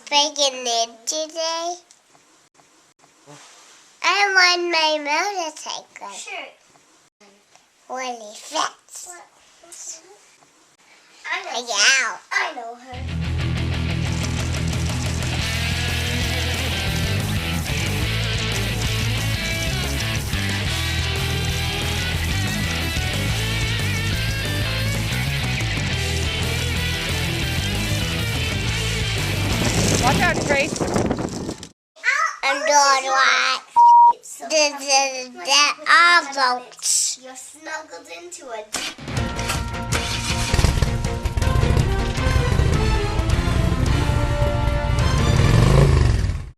breaking in today? I want my motorcycle. Sure. Really fast. I know her. Watch out, Trace. I'm doing what? That all boats. You're snuggled into a